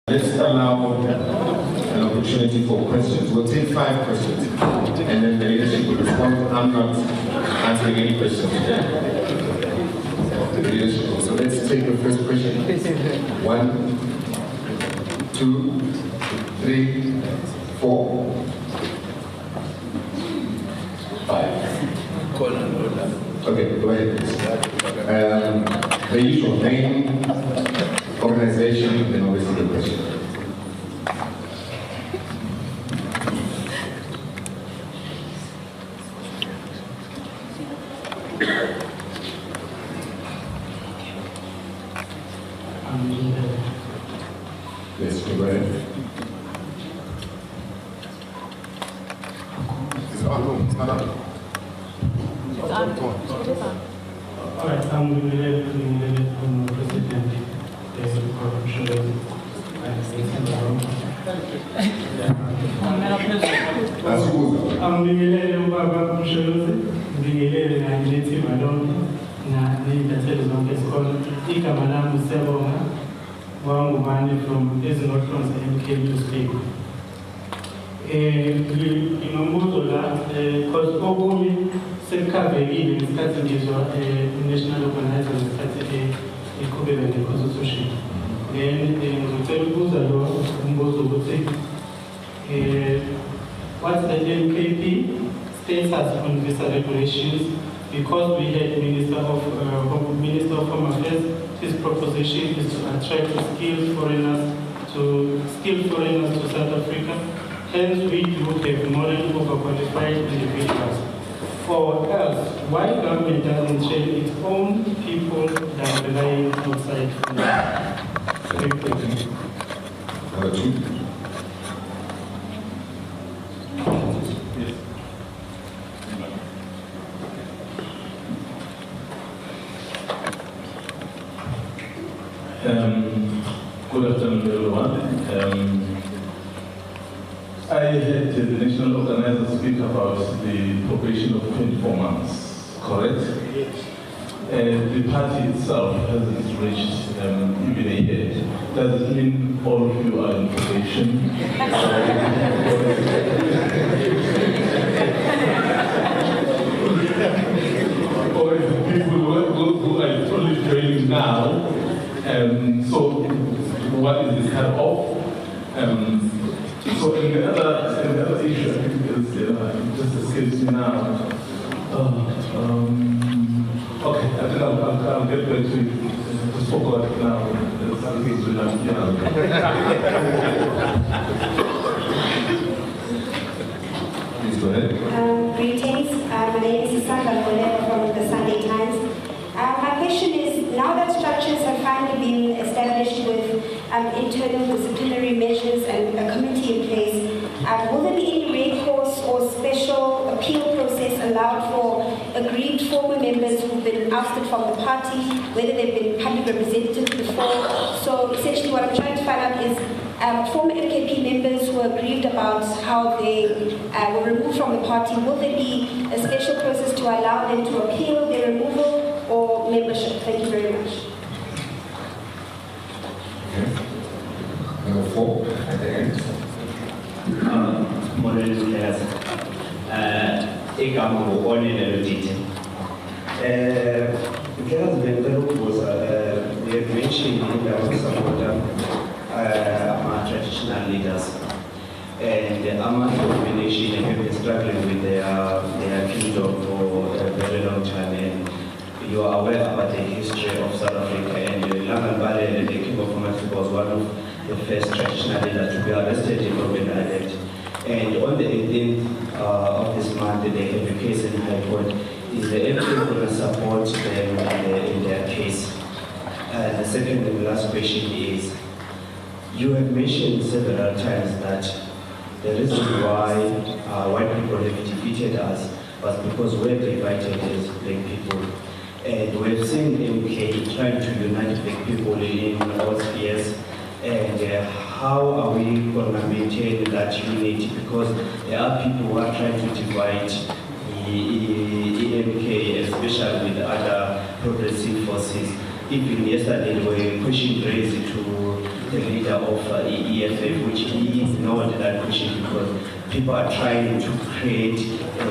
Let's allow an opportunity for questions. We'll take 5 questions, and then the leadership will respond. I'm not answering any questions today. The leadership will. So let's take the first question. 1, 2, 3, 4, 5. Okay, go ahead, please. The usual name, organization, then obviously the question. Yes, go ahead. All right, I'm from President Cyril from Evasion to speak. Because Ogumi Sekavegi is national organizer and the constitution. Then what's the MKP status on visa regulations? Because we had Minister of Home Affairs, his proposition is to attract skilled foreigners to South Africa. Hence, we do have more than overqualified individuals. For else, why government doesn't train its own people than relying outside from Good afternoon, everyone. I had the national organizer speak about the probation of 24 months, correct? Yes. The party itself hasn't reached even a year. Does it mean all of you are in probation? Or is it people who are only training now? So what is the cut-off? So in the other issue, I think is just escapes me now. Okay, I think I'll get back to it. Just forgot now. Something's Please go ahead. Greetings. My name is Saga from the Sunday Times. My question is, now that structures have finally been established with internal disciplinary measures and a committee in place, will there be any recourse or special appeal process allowed for aggrieved former members who've been ousted from the party, whether they've been public representatives before? So essentially what I'm trying to find out is former MKP members who are aggrieved about how they were removed from the party, will there be a special process to allow them to appeal their removal or membership? Thank you very much. Okay. Number 4 at the end. Modern players. Igama ngokone nelodite. Because we have mentioned that we support our traditional leaders, and our denomination have been struggling with their kingdom for a very long time. And you are aware about the history of South Africa, and Laman Bale, the King of Komati, was one of the first traditional leaders to be arrested in Robben Island. And on the 18th of this month, they have a case in High Court. Is the MK going to support them in their case? The second and last question is, you have mentioned several times that the reason why white people have defeated us was because we're divided as black people. And we've seen MK trying to unite black people in all spheres. And how are we going to maintain that unity? Because there are people who are trying to divide the MK, especially with other progressive forces. Even yesterday, we were pushing crazy to the leader of EFF EFF, which he ignored that question because people are trying to create a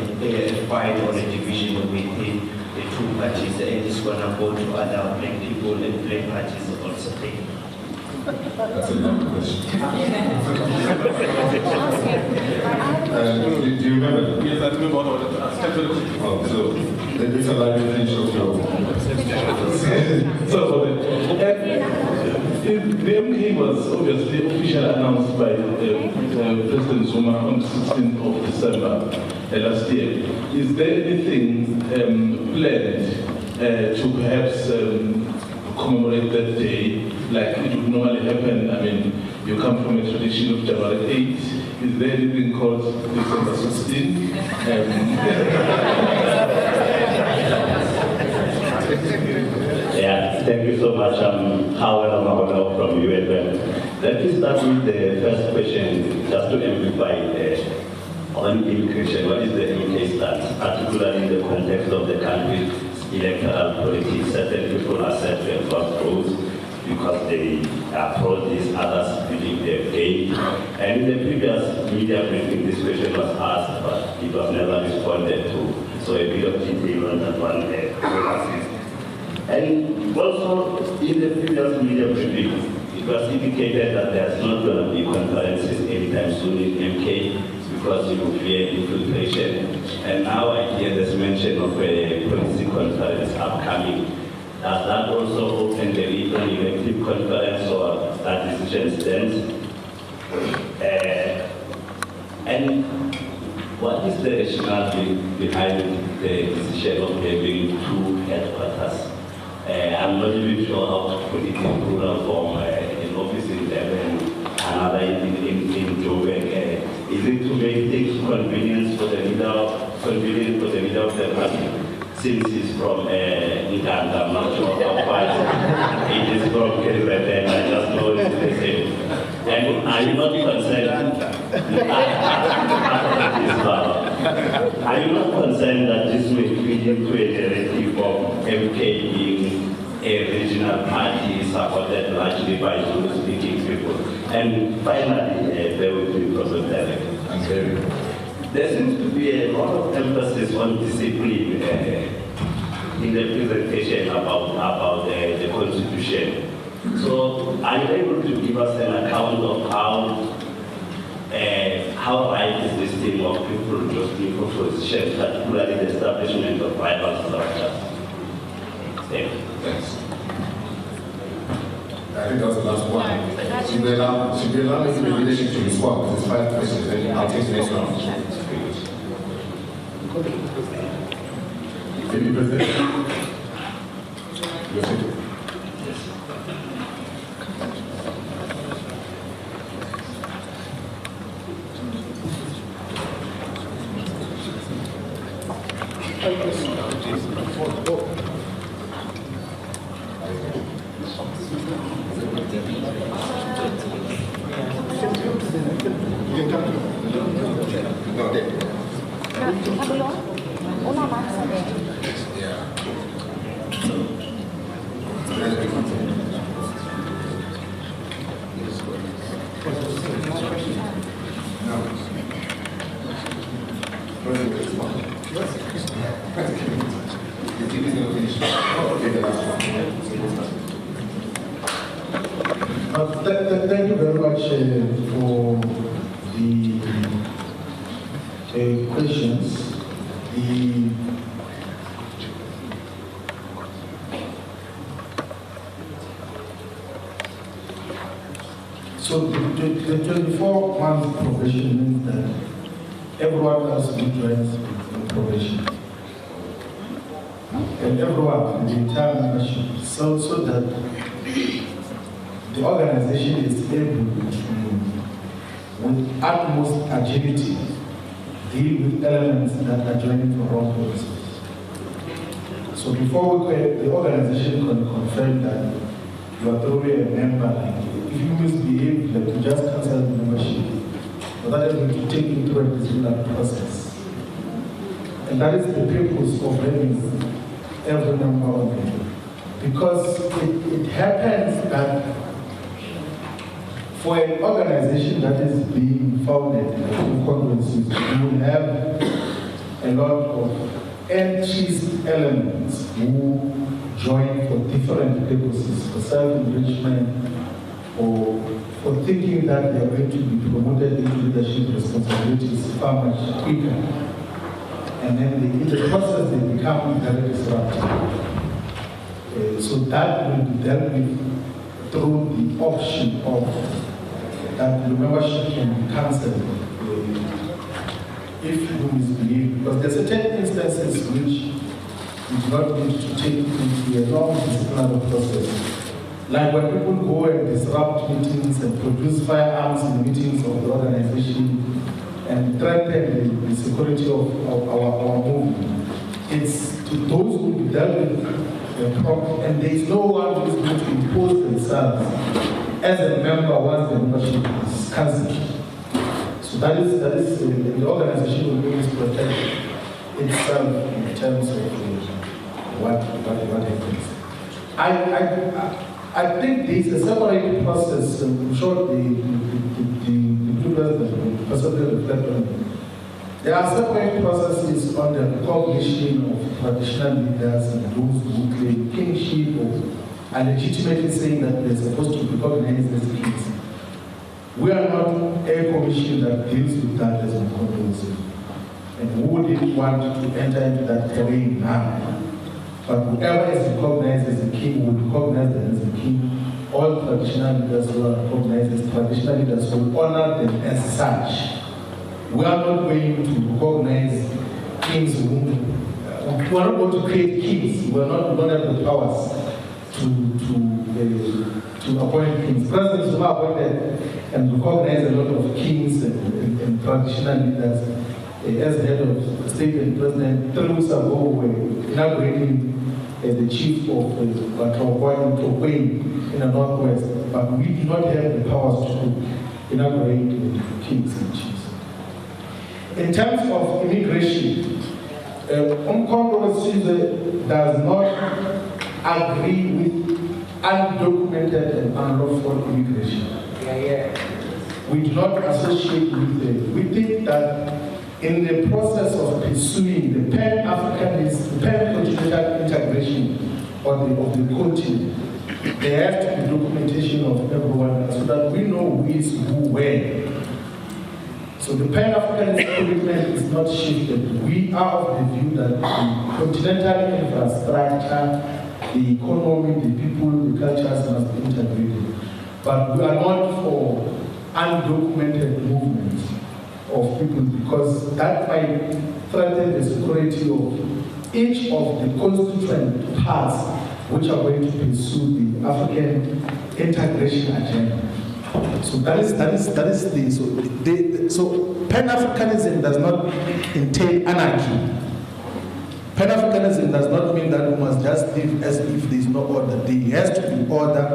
fight or a division within the two parties, and it's going to go to other black people and black parties also. That's a long question. Do you remember? Yes, I remember what I was asking. Oh, so there's a lot of finish of your. So the MK was obviously officially announced by President Zuma on the 16th of December last year. Is there anything planned to perhaps commemorate that day like it would normally happen? I mean, you come from a tradition of January 8. Is there anything called December 16? Yeah, thank you so much. I'm Howard Mahonok from UFM. Let me start with the first question, just to amplify on immigration. What is the MK stance, particularly in the context of the country's electoral politics? Certain people are set to enforce rules because they approach these others believe they've gained. And in the previous media briefing, this question was asked, but it was never responded to. So a bit of detail on that one will assist. And also, in the previous media briefing, it was indicated that there's not going to be conferences anytime soon in MK because you will fear infiltration. And now I hear there's mention of a policy conference upcoming. Does that also open the lead on elective conference or that decision stands? And what is the rationale behind the decision of having two headquarters? I'm not even sure how to put it in plural form. An office in Devon, another in Joburg. Is it to make things convenient for the leader of the party? Since he's from Uganda, I'm not sure how far it is from Kiribaten. I just know it's the same. And are you not concerned? Are you not concerned that this may feed into a narrative of MK being a regional party supported largely by Zulu-speaking people? And finally, there will be President Cyril. There seems to be a lot of emphasis on discipline in the presentation about the Constitution. So, are you able to give us an account of how right is this thing of people just being for positions, particularly the establishment of rival structures? Thank you. Thanks. I think that was the last one. Should we allow me the leadership to respond? There's 5 questions, and I'll take the next round. Maybe President? Yes. Thank you very much for the questions. So the 24-month probation means that everyone else joins the probation. And everyone, the entire membership, so that the organization is able to, with utmost agility, deal with elements that are joining for wrong purposes. So before the organization can confirm that you are truly a member, if you misbehave, like you just cancel the membership, but that is going to take you through a disciplinary process. And that is the purpose of having every member on it. Because it happens that For an organization that is being founded in congresses, you will have a lot of entries elements who join for different purposes, for self-enrichment, or for thinking that they are going to be promoted into leadership responsibilities far much quicker. And then in the process they become very disruptive. So that will be dealt with through the option of that the membership can be cancelled if you misbehave. Because there are certain instances which you do not need to take into a long disciplinary process. Like when people go and disrupt meetings and produce firearms in the meetings of the organization and threaten the security of our movement. It's to those who will be dealt with and there is no one who is going to impose themselves as a member once the membership is cancelled. So that is the organization will always protect itself in terms of what happens. I think there is a separate process. I'm sure the president will possibly reflect on it. There are separate processes on the recognition of traditional leaders and those who claim kingship or are legitimately saying that they're supposed to be recognized as kings. We are not a commission that deals with that as a controversy. And we wouldn't want to enter into that terrain now. But whoever is recognized as a king will recognize them as a king. All traditional leaders who are recognized as traditional leaders will honor them as such. We are not going to recognize kings whom we are not going to create kings. We don't have the powers to appoint kings. Presidents who are appointed and recognize a lot of kings and traditional leaders. As head of state and president, 3 weeks ago, we were inaugurating the chief of Hlophe in the northwest, but we do not have the powers to inaugurate kings and chiefs. In terms of immigration, Umkhonto does not agree with undocumented and unlawful immigration. We do not associate with it. We think that in the process of pursuing the pan-Africanism, pan-continental integration of the continent, there has to be documentation of everyone so that we know who is who where. So the pan-Africanist commitment is not shifted. We are of the view that the continental infrastructure, the economy, the people, the cultures must be integrated. But we are not for undocumented movements of people because that might threaten the security of each of the constituent parts which are going to pursue the African integration agenda. So so Pan-Africanism does not entail anarchy. Pan-Africanism does not mean that we must just live as if there is no order. There has to be order,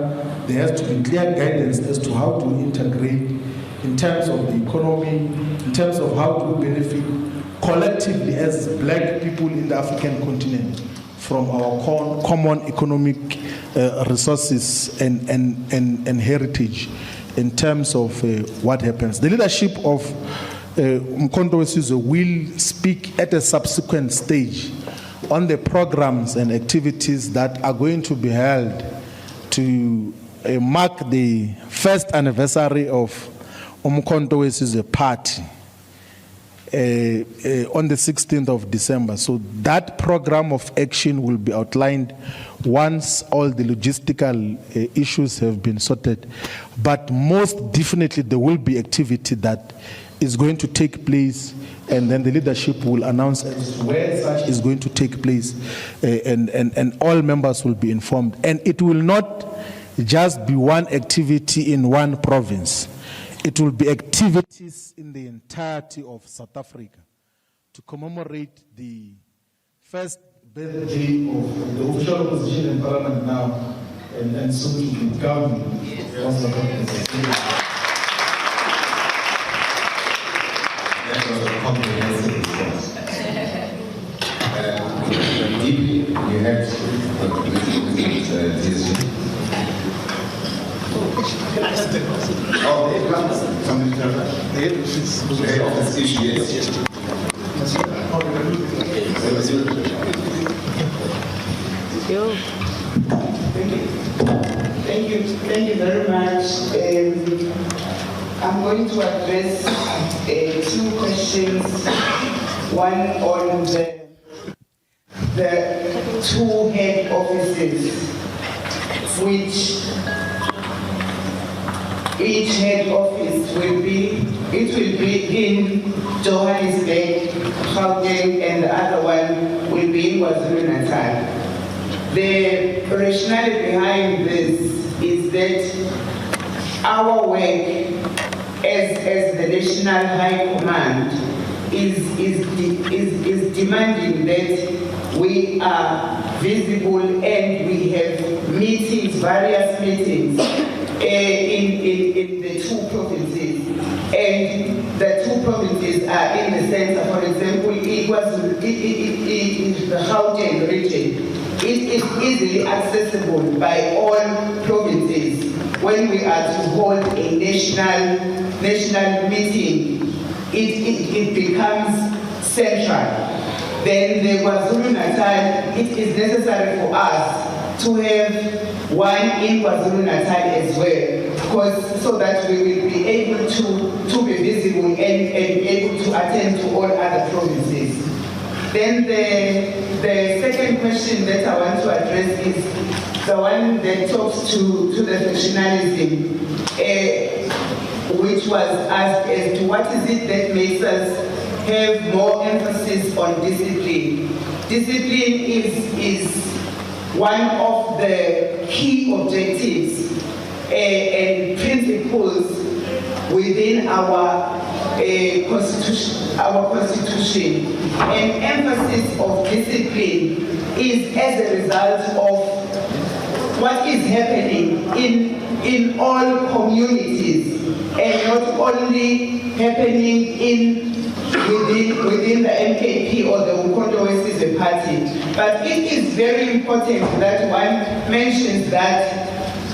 there has to be clear guidance as to how to integrate in terms of the economy, in terms of how to benefit collectively as black people in the African continent from our common economic resources and heritage in terms of what happens. The leadership of Umkhonto will speak at a subsequent stage on the programs and activities that are going to be held to mark the first anniversary of Umkhonto party on the 16th of December. So that program of action will be outlined once all the logistical issues have been sorted. But most definitely there will be activity that is going to take place, and then the leadership will announce where such is going to take place, and all members will be informed. And it will not just be one activity in one province. It will be activities in the entirety of South Africa to commemorate the first birthday of the official opposition in Parliament now, and soon to be government of South Africa. That was a comprehensive response. Deeply, you had this something to tell us? The head of this issue, yes. Thank you very much. I'm going to address two questions. One on the two head offices, which each head office will be in Johannesburg, Gauteng, and the other one will be in KwaZulu-Natal. The rationale behind this is that our work as the National High Command is demanding that we are visible and we have meetings, various meetings in the two provinces. And the two provinces are in the center. For example, it was the Gauteng region. It is easily accessible by all provinces. When we are to hold a national meeting, it becomes central. Then the KwaZulu-Natal, it is necessary for us to have one in KwaZulu-Natal as well, because so that we will be able to be visible and able to attend to all other provinces. Then the second question that I want to address is the one that talks to the factionalism, which was asked as to what is it that makes us have more emphasis on discipline. Discipline is one of the key objectives and principles within our constitution. An emphasis of discipline is as a result of what is happening in all communities, and not only happening within the MKP or the Umkhonto Wesizwe Party. But it is very important that one mentions that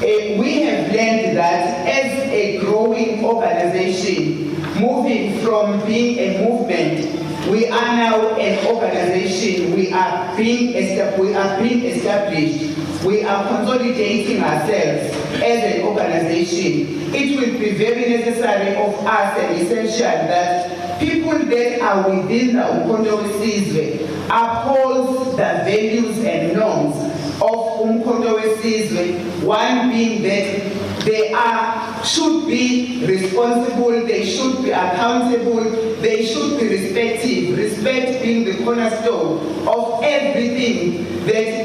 we have learned that as a growing organization, moving from being a movement, we are now an organization. We are being established. We are consolidating ourselves as an organization. It will be very necessary of us and essential that people that are within the Umkhonto Wesizwe uphold the values and norms of Umkhonto Wesizwe. One being that they should be responsible, they should be accountable, they should be respectful. Respect being the cornerstone of everything that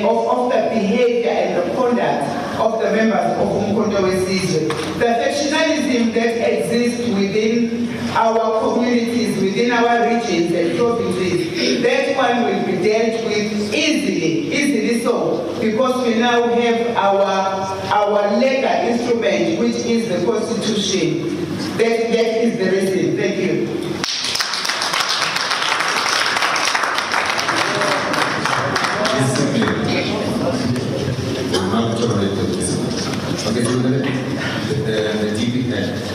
of the behavior and the conduct of the members of Umkhonto Wesizwe. The factionalism that exists within our communities, within our regions and provinces, that one will be dealt with easily so, because we now have our legal instrument, which is the Constitution. That is the reason. Thank you. Okay, so the DP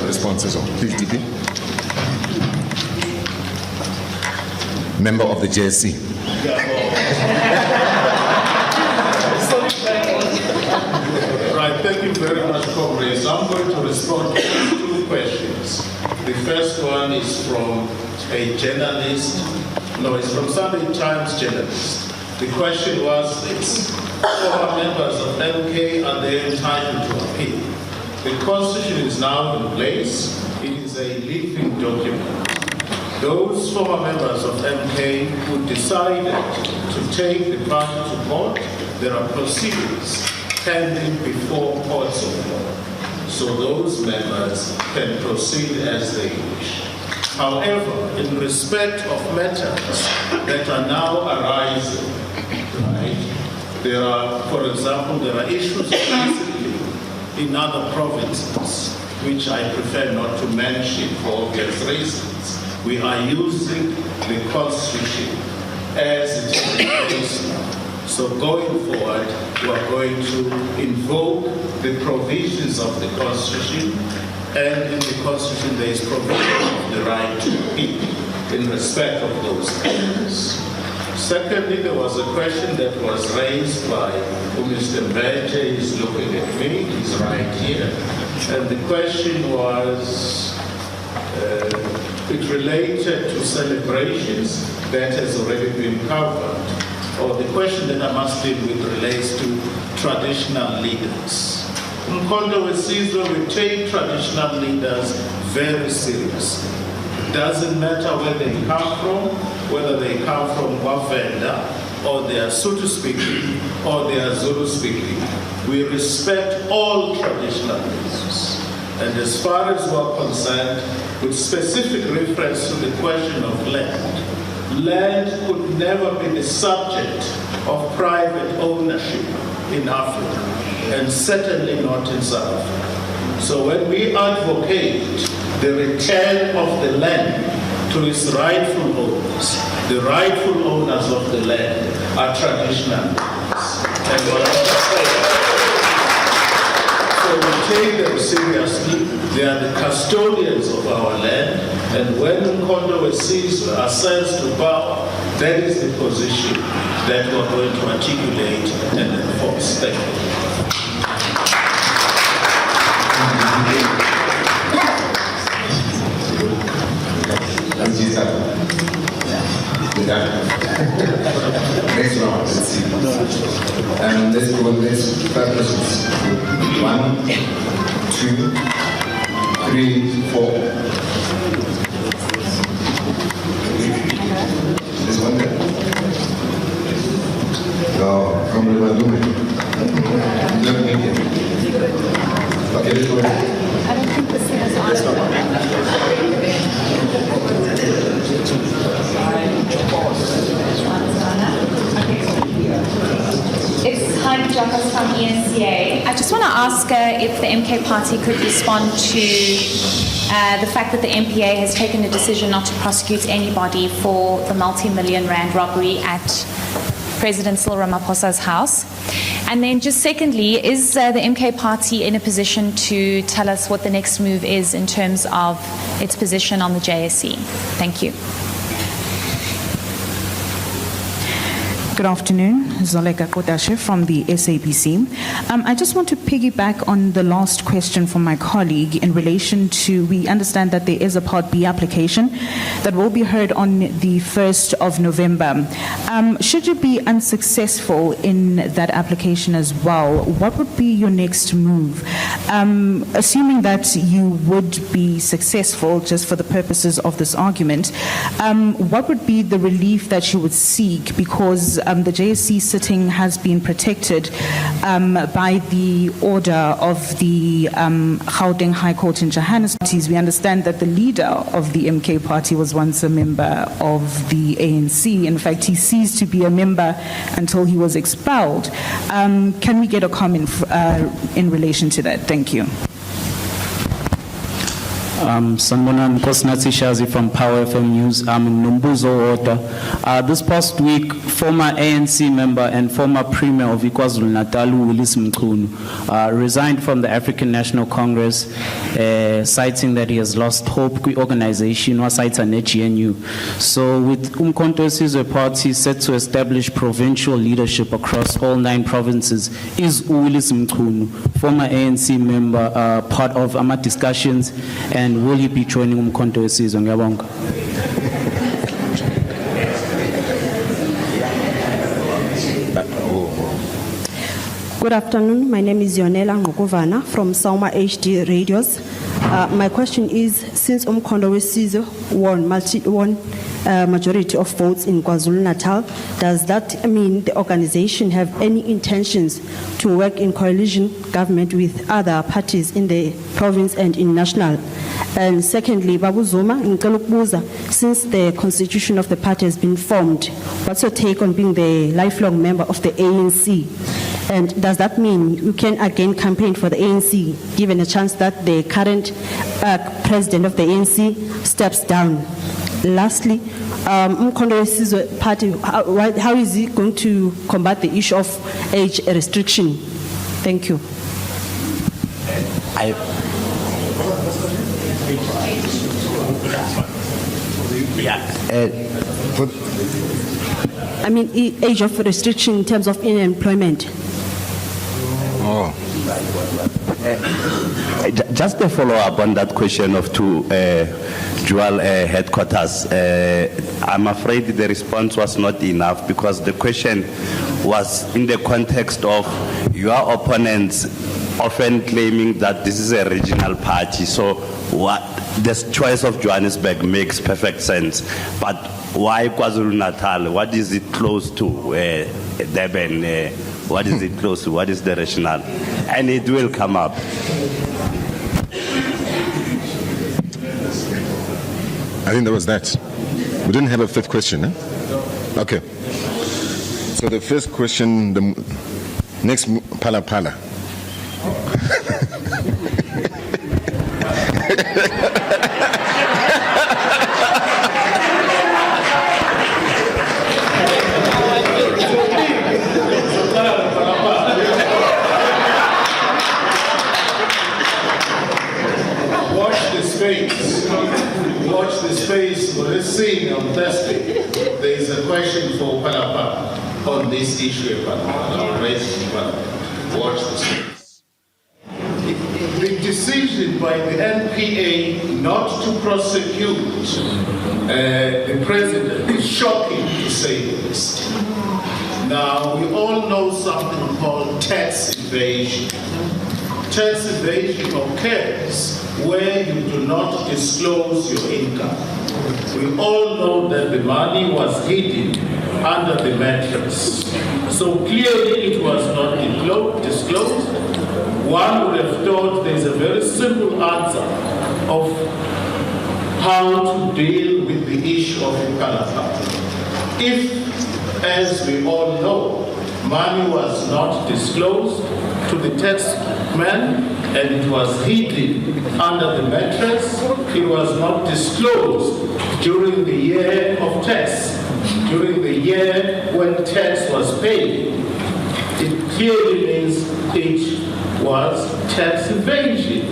responses on. Please, DP. Member of the JSC. Right, thank you very much, comrades. I'm going to respond to two questions. The first one is from a journalist. No, it's from Sunday Times journalist. The question was this: former members of MK are they entitled to appeal? The Constitution is now in place. It is a living document. Those former members of MK who decided to take the party to court, there are proceedings pending before courts of law. So those members can proceed as they wish. However, in respect of matters that are now arising, right, there are, for example, there are issues of discipline in other provinces, which I prefer not to mention for obvious reasons. We are using the Constitution as it is in place now. So going forward, we are going to invoke the provisions of the Constitution and in the Constitution there is provision of the right to appeal in respect of those claims. Secondly, there was a question that was raised by Mr. Mbeje. He's looking at me, he's right here. And the question was, it related to celebrations that has already been covered. Or the question that I must deal with relates to traditional leaders. In Mkondo Wesizwe, we take traditional leaders very seriously. It doesn't matter where they come from, whether they come from Wavenda, or they are Sotho speaking, or they are Zulu speaking. We respect all traditional leaders. And as far as we're concerned, with specific reference to the question of land, land could never be the subject of private ownership in Africa, and certainly not in South Africa. So when we advocate the return of the land to its rightful owners, the rightful owners of the land are traditional owners. And what I'm saying, so we take them seriously. They are the custodians of our land, and when Mkondo Wesizwe ascends to power, that is the position that we're going to articulate and enforce. Thank you. Next round, let's see. Let's go with this 5 questions. 1, 2, 3, 4. This one there? No, from the Malume. Don't make it. Okay, let's go ahead. I don't think this thing is on. It's Heidi Jacobs from ENCA. I just want to ask if the MK party could respond to the fact that the MPA has taken a decision not to prosecute anybody for the multi-million rand robbery at President Cyril Ramaphosa's house. And then just secondly, is the MK party in a position to tell us what the next move is in terms of its position on the JSE? Thank you. Good afternoon, Zoleka Kodashe from the SABC. I just want to piggyback on the last question from my colleague in relation to, we understand that there is a Part B application that will be heard on the 1st of November. Should you be unsuccessful in that application as well, what would be your next move? Assuming that you would be successful, just for the purposes of this argument, what would be the relief that you would seek? Because the JSC sitting has been protected by the order of the Gauteng High Court in Johannesburg. We understand that the leader of the MK party was once a member of the ANC. In fact, he ceased to be a member until he was expelled. Can we get a comment in relation to that? Thank you. Sanbonani Nkosinathi Shazi from Power FM News. I'm in Nombuzo Order. This past week, former ANC member and former Premier of KwaZulu-Natal, Willis Mchunu, resigned from the African National Congress, citing that he has lost hope with organization or cites an GNU. So with Umkhonto Wesizwe Party set to establish provincial leadership across all 9 provinces, is Willis Mchunu, former ANC member, part of AMA discussions, and will he be joining Umkhonto Wesizwe? Ngiyabonga. Good afternoon. My name is Yonela Ngokovana from Sauma HD Radios. My question is, since Umkhonto Wesizwe won majority of votes in KwaZulu-Natal, does that mean the organization have any intentions to work in coalition government with other parties in the province and in national? And secondly, Babu Zuma, since the constitution of the party has been formed, what's your take on being the lifelong member of the ANC? And does that mean you can again campaign for the ANC, given a chance that the current president of the ANC steps down? Lastly, Umkhonto Wesizwe Party, how is it going to combat the issue of age restriction? Thank you. I mean, age of restriction in terms of unemployment. Oh. Just a follow-up on that question of two dual headquarters. I'm afraid the response was not enough because the question was in the context of your opponents often claiming that this is a regional party. So what this choice of Johannesburg makes perfect sense. But why KwaZulu-Natal? What is it close to? Durban? What is it close to? What is the rationale? And it will come up. I think that was that. We didn't have a fifth question, eh? Okay. So the first question, the next Phala Phala. Watch the space for this scene on Thursday. There is a question for Phala Phala on this issue of Phala Phala. Watch the space. The decision by the NPA not to prosecute the president is shocking, to say the least. Now, we all know something called tax evasion. Tax evasion occurs where you do not disclose your income. We all know that the money was hidden under the mattress. So clearly it was not disclosed. One would have thought there's a very simple answer of how to deal with the issue of Phala Phala. If, as we all know, money was not disclosed to the tax man and it was hidden under the mattress, it was not disclosed during the year of tax, during the year when tax was paid. It clearly means it was tax evasion.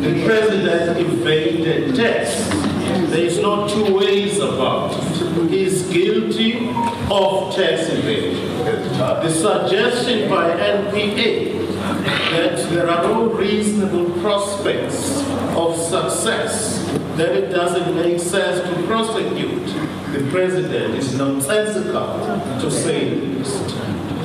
The president evaded tax. There is no two ways about it. He is guilty of tax evasion. The suggestion by NPA that there are no reasonable prospects of success, that it doesn't make sense to prosecute the president is nonsensical, to say the least.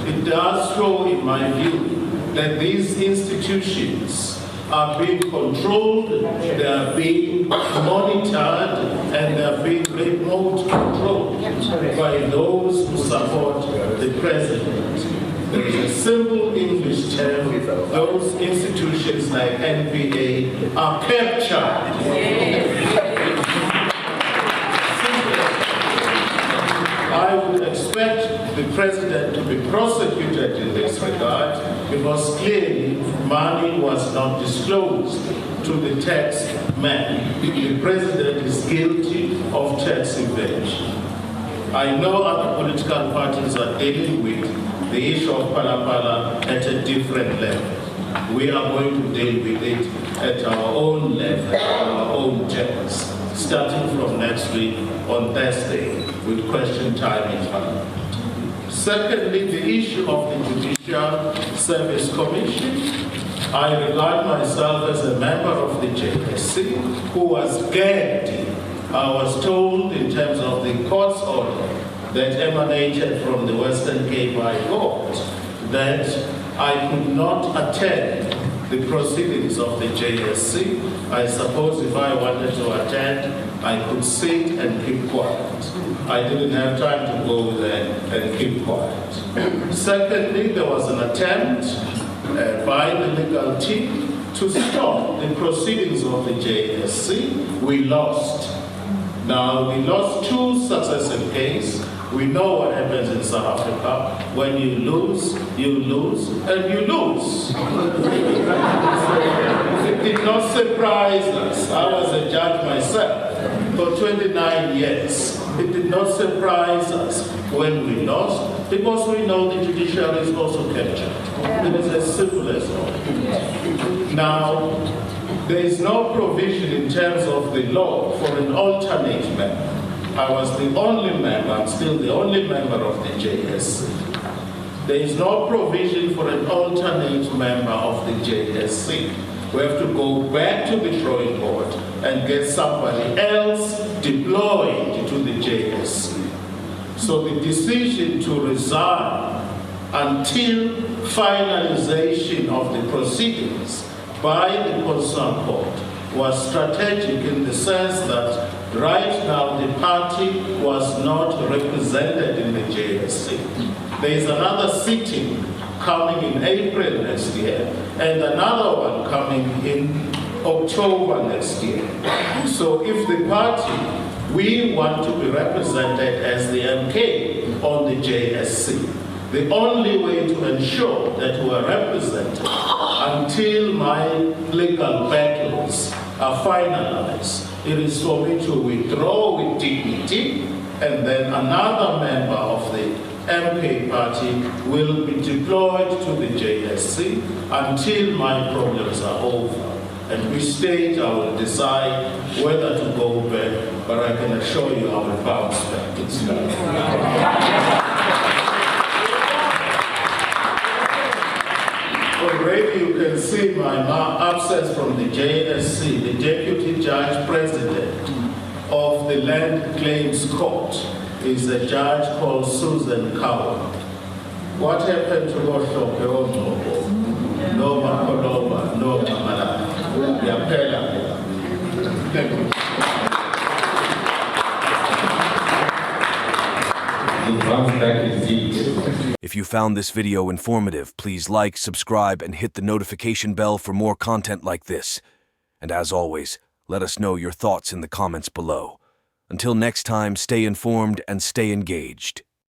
It does show, in my view, that these institutions are being controlled, they are being monitored, and they are being remote controlled by those who support the president. There is a simple English term, those institutions like NPA are captured. I would expect the president to be prosecuted in this regard because clearly money was not disclosed to the tax man. The president is guilty of tax evasion. I know other political parties are dealing with the issue of Phala Phala at a different level. We are going to deal with it at our own level, our own terms, starting from next week on Thursday with question time in Parliament. Secondly, the issue of the Judicial Service Commission. I regard myself as a member of the JSC who was gagged. I was told in terms of the court's order that emanated from the Western Cape High Court that I could not attend the proceedings of the JSC. I suppose if I wanted to attend, I could sit and keep quiet. I didn't have time to go there and keep quiet. Secondly, there was an attempt by the legal team to stop the proceedings of the JSC. We lost. Now, we lost two successive cases. We know what happens in South Africa. When you lose, and you lose. It did not surprise us. I was a judge myself for 29 years. It did not surprise us when we lost because we know the judiciary is also captured. It is as simple as that. Now, There is no provision in terms of the law for an alternate member. I was the only member, I'm still the only member of the JSC. There is no provision for an alternate member of the JSC. We have to go back to the drawing board and get somebody else deployed to the JSC. So the decision to resign until finalization of the proceedings by the concerned court was strategic in the sense that right now the party was not represented in the JSC. There is another sitting coming in April next year and another one coming in October next year. So if the party, we want to be represented as the MK on the JSC, the only way to ensure that we are represented until my legal battles are finalized, it is for me to withdraw with dignity, and then another member of the MK party will be deployed to the JSC until my problems are over. At which stage I will decide whether to go back, but I can assure you I will bounce back. It's already you can see my absence from the JSC, the Deputy Judge President of the Land Claims Court is a judge called Susan Cowan. What happened to Hlophe? No Makoloma, no Mamala. Thank you. If you found this video informative, please like, subscribe, and hit the notification bell for more content like this. And as always, let us know your thoughts in the comments below. Until next time, stay informed and stay engaged.